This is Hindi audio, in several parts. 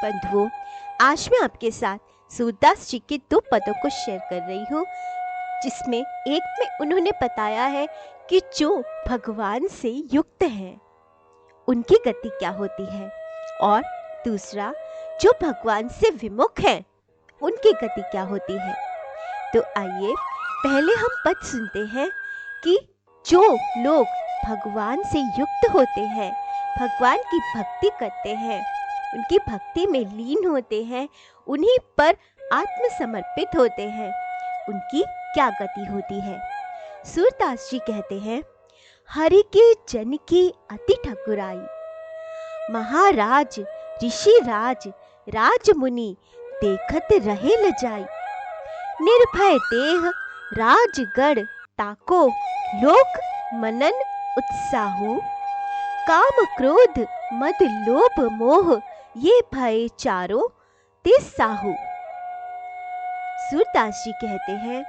बंधुओं, आज मैं आपके साथ सूरदास जी के दो पदों को शेयर कर रही हूँ, जिसमें एक में उन्होंने बताया है कि जो भगवान से युक्त हैं उनकी गति क्या होती है, और दूसरा जो भगवान से विमुख हैं उनकी गति क्या होती है। तो आइए पहले हम पद सुनते हैं कि जो लोग भगवान से युक्त होते हैं, भगवान की भक्ति करते हैं, उनकी भक्ति में लीन होते हैं, उन्हीं पर आत्मसमर्पित होते हैं, उनकी क्या गति होती है। सूरदास जी कहते हैं, हरि के जन की अति ठकुराई, महाराज ऋषि राज राज मुनि देखत रहे लजाई, निर्भय देह राजगढ़ ताको लोक मनन उत्साहु, काम क्रोध मद लोभ मोह ये भय चारों ते साहु। सूरदास जी कहते हैं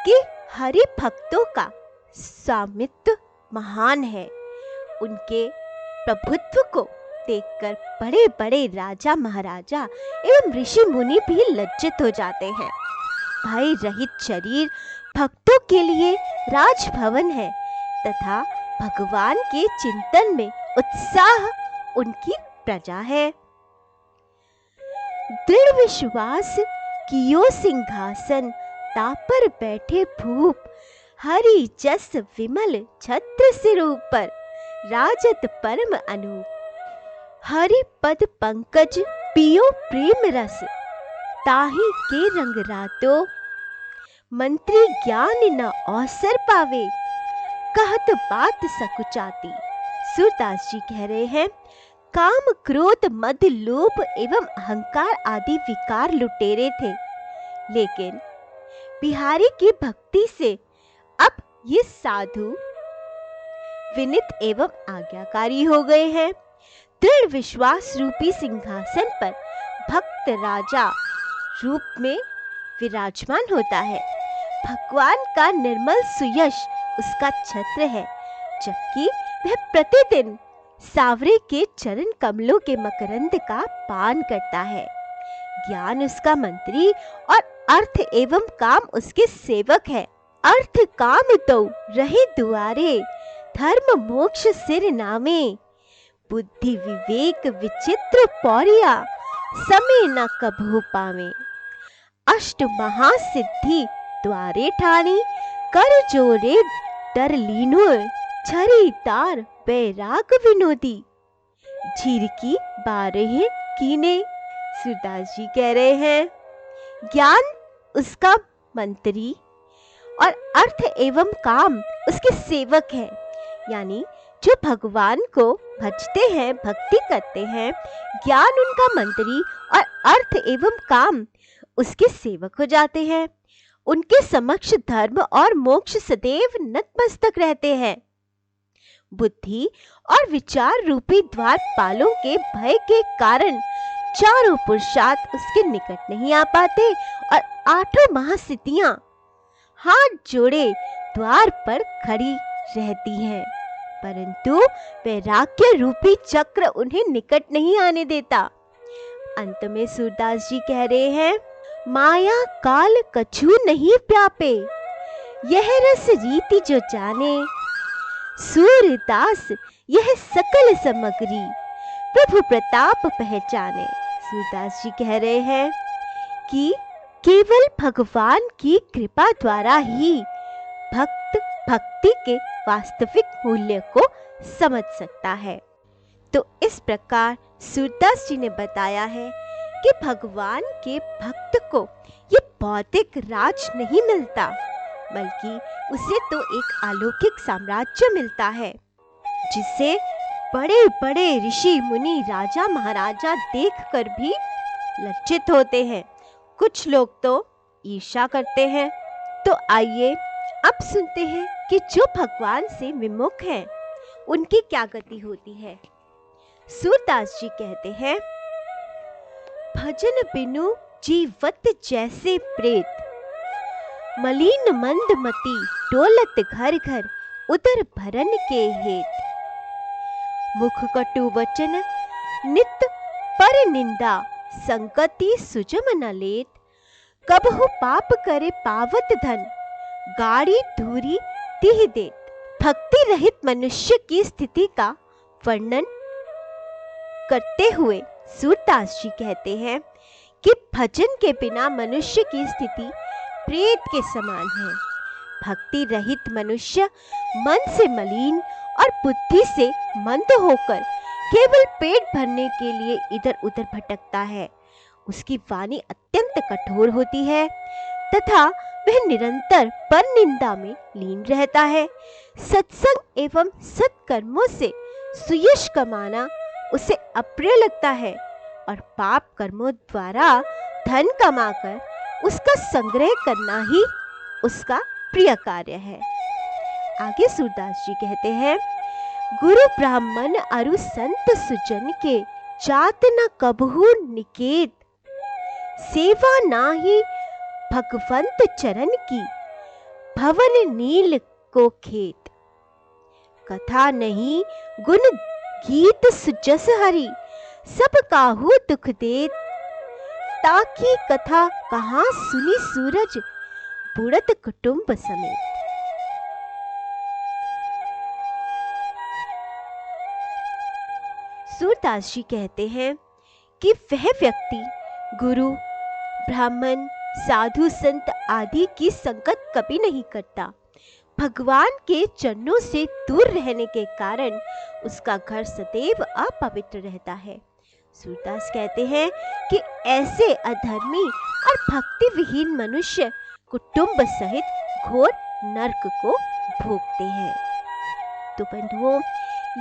कि हरि भक्तों का स्वामित्व महान है। उनके प्रभुत्व को देखकर बड़े बड़े राजा महाराजा एवं ऋषि मुनि भी लज्जित हो जाते हैं। भय रहित शरीर भक्तों के लिए राजभवन है तथा भगवान के चिंतन में उत्साह उनकी प्रजा है। दृढ़ विश्वास कियो सिंहासन, तापर बैठे भूप, हरि जस विमल छत्र सिर ऊपर, राजत परम अनूप, हरि पद पंकज पियो प्रेम रस, ताहि के रंग रातो, मंत्री ज्ञान न अवसर पावे, कहत बात सकुचाती। सूरदास जी कह रहे हैं, काम क्रोध मद लोभ एवं अहंकार आदि विकार लुटेरे थे, लेकिन बिहारी की भक्ति से अब ये साधु विनित एवं आज्ञाकारी हो गए हैं। दृढ़ विश्वास रूपी सिंहासन पर भक्त राजा रूप में विराजमान होता है। भगवान का निर्मल सुयश उसका छत्र है, जबकि वह प्रतिदिन सावरे के चरण कमलों के मकरंद का पान करता है। ज्ञान उसका मंत्री और अर्थ एवं काम उसके सेवक है। अर्थ काम तो रहे दुआरे, धर्म मोक्ष सिर नामे, बुद्धि विवेक विचित्र पौरिया, समय न कभू पावे, अष्ट महासिद्धि द्वारे ठानी, कर जोरे डर लीनो, छरी तार बैराग विनोदी, झीर की बारह कीने। सूरदास जी कह रहे हैं, ज्ञान उसका मंत्री और अर्थ एवं काम उसके सेवक है। यानी जो भगवान को भजते हैं, भक्ति करते हैं, ज्ञान उनका मंत्री और अर्थ एवं काम उसके सेवक हो जाते हैं। उनके समक्ष धर्म और मोक्ष सदैव नतमस्तक रहते हैं। बुद्धि और विचार रूपी द्वारपालों के भय के कारण चारों पुरुषार्थ उसके निकट नहीं आ पाते और आठों महासिद्धियां हाथ जोड़े द्वार पर खड़ी रहती हैं, परंतु वैराग्य रूपी चक्र उन्हें निकट नहीं आने देता। अंत में सूरदास जी कह रहे हैं, माया काल कछु नहीं प्यापे, यह रस रीति जो जाने, सूरदास यह सकल सामग्री, प्रभु प्रताप पहचाने। सूरदास जी कह रहे हैं कि केवल भगवान की कृपा द्वारा ही भक्त भक्ति के वास्तविक मूल्य को समझ सकता है। तो इस प्रकार सूरदास जी ने बताया है कि भगवान के भक्त को ये भौतिक राज नहीं मिलता, बल्कि उसे तो एक अलौकिक साम्राज्य मिलता है, जिसे बड़े बड़े ऋषि मुनि राजा महाराजा देखकर भी लज्जित होते हैं। कुछ लोग तो ईर्ष्या करते हैं। तो आइए अब सुनते हैं कि जो भगवान से विमुख हैं उनकी क्या गति होती है। सूरदास जी कहते हैं, भजन बिनु जीवत जैसे प्रेत, मलिन मंद मति डोलत घर घर, उदर भरन के हेत, मुख कटु वचन नित पर निंदा, संगति सुजम न लेत, कबहु पाप करे पावत धन, गाड़ी धूरी तिह देत। भक्ति रहित मनुष्य की स्थिति का वर्णन करते हुए सूरदास जी कहते हैं कि भजन के बिना मनुष्य की स्थिति प्रेत के समान है। भक्ति रहित मनुष्य मन से मलिन और बुद्धि से मंद होकर केवल पेट भरने के लिए इधर उधर भटकता है। उसकी वाणी अत्यंत कठोर होती है तथा वह निरंतर पर निंदा में लीन रहता है। सत्संग एवं सत्कर्मों से सुयश कमाना उसे अप्रिय लगता है और पाप कर्मों द्वारा धन कमाकर उसका संग्रह करना ही उसका प्रिय कार्य है। आगे सूरदास जी कहते हैं, गुरु ब्राह्मण अरु संत सुजन के, जात न कबहू निकेत, सेवा नाही भगवंत चरण की, भवन नील को खेत। कथा नहीं गुण गीत सुजस हरि, सब काहू दुख देत, ताकि कथा कहाँ सुनी सूरज, बुढ़त कुटुंब समेत। सूरदास जी कहते हैं कि वह व्यक्ति गुरु, ब्राह्मण, साधु, संत आदि की संगत कभी नहीं करता। भगवान के चरणों से दूर रहने के कारण उसका घर सदैव अपवित्र रहता है। सूरदास कहते हैं कि ऐसे अधर्मी और भक्ति विहीन मनुष्य कुटुंब सहित घोर नरक को भोगते हैं। तो बंधुओं,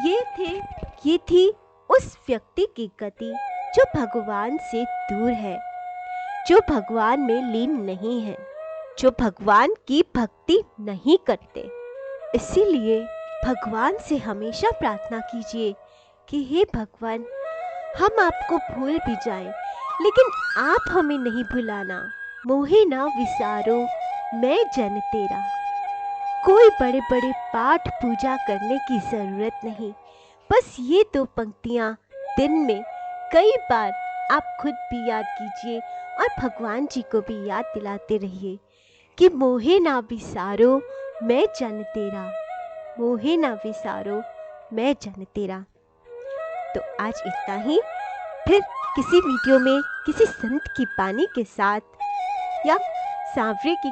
ये थी उस व्यक्ति की गति जो भगवान से दूर है, जो भगवान में लीन नहीं है, जो भगवान की भक्ति नहीं करते। इसीलिए भगवान से हमेशा प्रार्थना कीजिए कि हे भगवान, हम आपको भूल भी जाएं, लेकिन आप हमें नहीं भुलाना। मोहे ना विसारो मैं जन तेरा। कोई बड़े बड़े पाठ पूजा करने की जरूरत नहीं, बस ये 2 पंक्तियां दिन में कई बार आप खुद भी याद कीजिए और भगवान जी को भी याद दिलाते रहिए कि मोहे ना विसारो मैं जन तेरा, मोहे ना विसारो मैं जन तेरा। तो आज इतना ही, फिर किसी वीडियो में किसी संत की बानी के साथ या सांवरे की